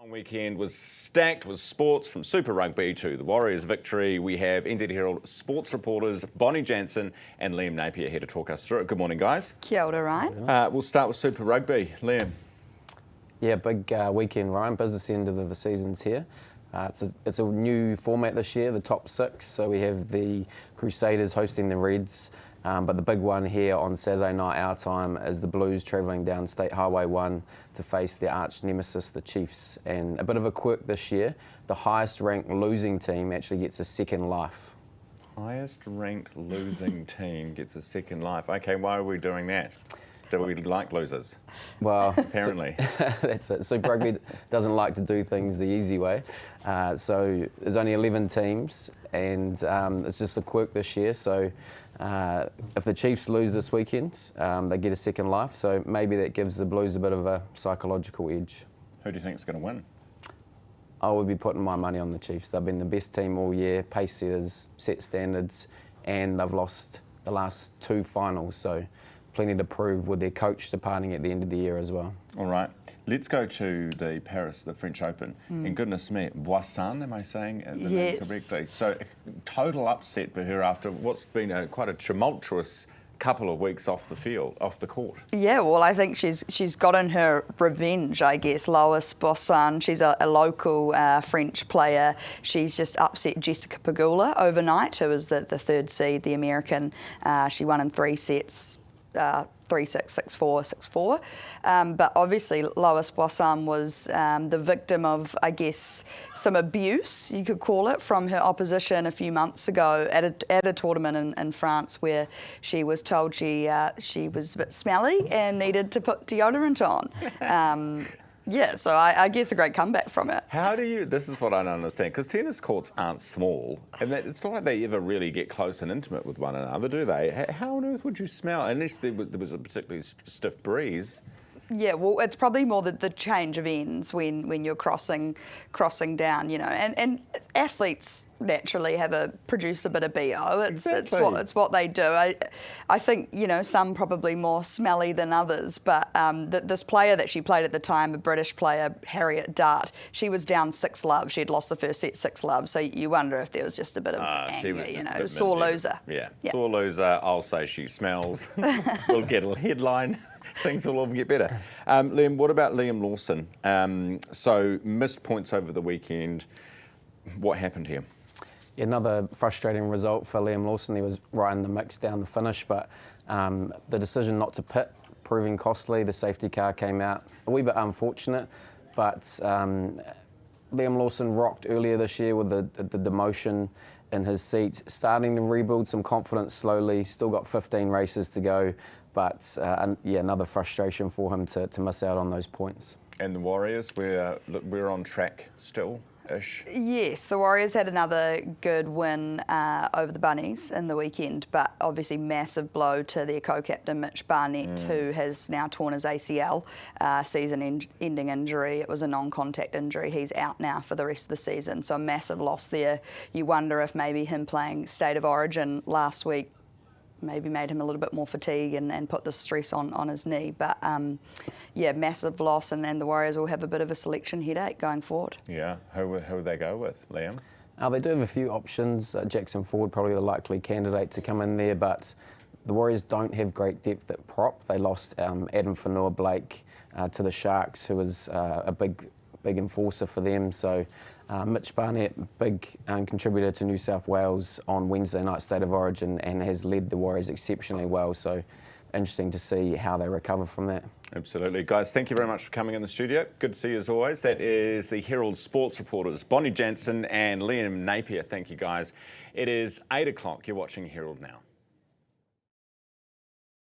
Long weekend was stacked with sports from Super Rugby to the Warriors' victory. We have NZ Herald sports reporters Bonnie Jansen and Liam Napier here to talk us through it. Good morning, guys. Kia ora, Ryan. We'll start with Super Rugby. Liam. Yeah, big weekend, Ryan. Business end of the season's here. It's a new format this year, the top six. So we have the Crusaders hosting the Reds. But the big one here on Saturday night, our time, is the Blues travelling down State Highway 1 to face their arch nemesis, the Chiefs. And a bit of a quirk this year, the highest ranked losing team actually gets a second life. Highest ranked losing team gets a second life. Okay, why are we doing that? Do we like losers? Well, apparently. That's it. Super Rugby doesn't like to do things the easy way. So there's only 11 teams, and it's just a quirk this year. So if the Chiefs lose this weekend, they get a second life. So maybe that gives the Blues a bit of a psychological edge. Who do you think is going to win? I would be putting my money on the Chiefs. They've been the best team all year, pace setters, set standards, and they've lost the last two finals. So plenty to prove with their coach departing at the end of the year as well. All right, let's go to the French Open. And goodness me, Boisson, am I saying the name correctly? So total upset for her after what's been quite a tumultuous couple of weeks off the field, off the court. Yeah, well, I think she's gotten her revenge, I guess. Lois Boisson, she's a local French player. She's just upset Jessica Pegula overnight, who was the third seed, the American. She won in 3 sets. 3-6, 6-4, 6-4. But obviously Lois Boisson was the victim of, I guess, some abuse, you could call it, from her opposition a few months ago at a tournament in France, where she was told she was a bit smelly and needed to put deodorant on. Yeah, so I guess a great comeback from it. How do you, this is what I don't understand, because tennis courts aren't small, and it's not like they ever really get close and intimate with one another, do they? How on earth would you smell, unless there was a particularly stiff breeze? Yeah, well, it's probably more the change of ends when you're crossing down, you know, and athletes naturally produce a bit of BO. It's what they do. I think, you know, some probably more smelly than others, but this player that she played at the time, a British player, Harriet Dart, she was down 6-love. She had lost the first set 6-love, so you wonder if there was just a bit of anger, you know, sore loser. Yeah, sore loser. I'll say she smells. We'll get a headline. Things will all get better. Liam, what about Liam Lawson? So missed points over the weekend. What happened here? Yeah, another frustrating result for Liam Lawson. He was right in the mix down the finish, but the decision not to pit proving costly. The safety car came out a wee bit unfortunate, but Liam Lawson rocked earlier this year with the demotion in his seat, starting to rebuild some confidence slowly. Still got 15 races to go. But yeah, another frustration for him to miss out on those points. And the Warriors, we're on track still-ish. Yes, the Warriors had another good win over the Bunnies in the weekend, but obviously massive blow to their co-captain Mitch Barnett, who has now torn his ACL, season-ending injury. It was a non-contact injury. He's out now for the rest of the season, so a massive loss there. You wonder if maybe him playing State of Origin last week maybe made him a little bit more fatigued and put the stress on his knee. But yeah, massive loss, and then the Warriors will have a bit of a selection headache going forward. Yeah, who would they go with, Liam? They do have a few options. Jackson Ford probably the likely candidate to come in there, but the Warriors don't have great depth at prop. They lost Adam Fanua-Blake to the Sharks, who was a big enforcer for them. So Mitch Barnett, big contributor to New South Wales on Wednesday night State of Origin, and has led the Warriors exceptionally well. So interesting to see how they recover from that. Absolutely. Guys, thank you very much for coming in the studio. Good to see you as always. That is the Herald sports reporters, Bonnie Jansen and Liam Napier. Thank you, guys. It is 8 o'clock. You're watching Herald Now.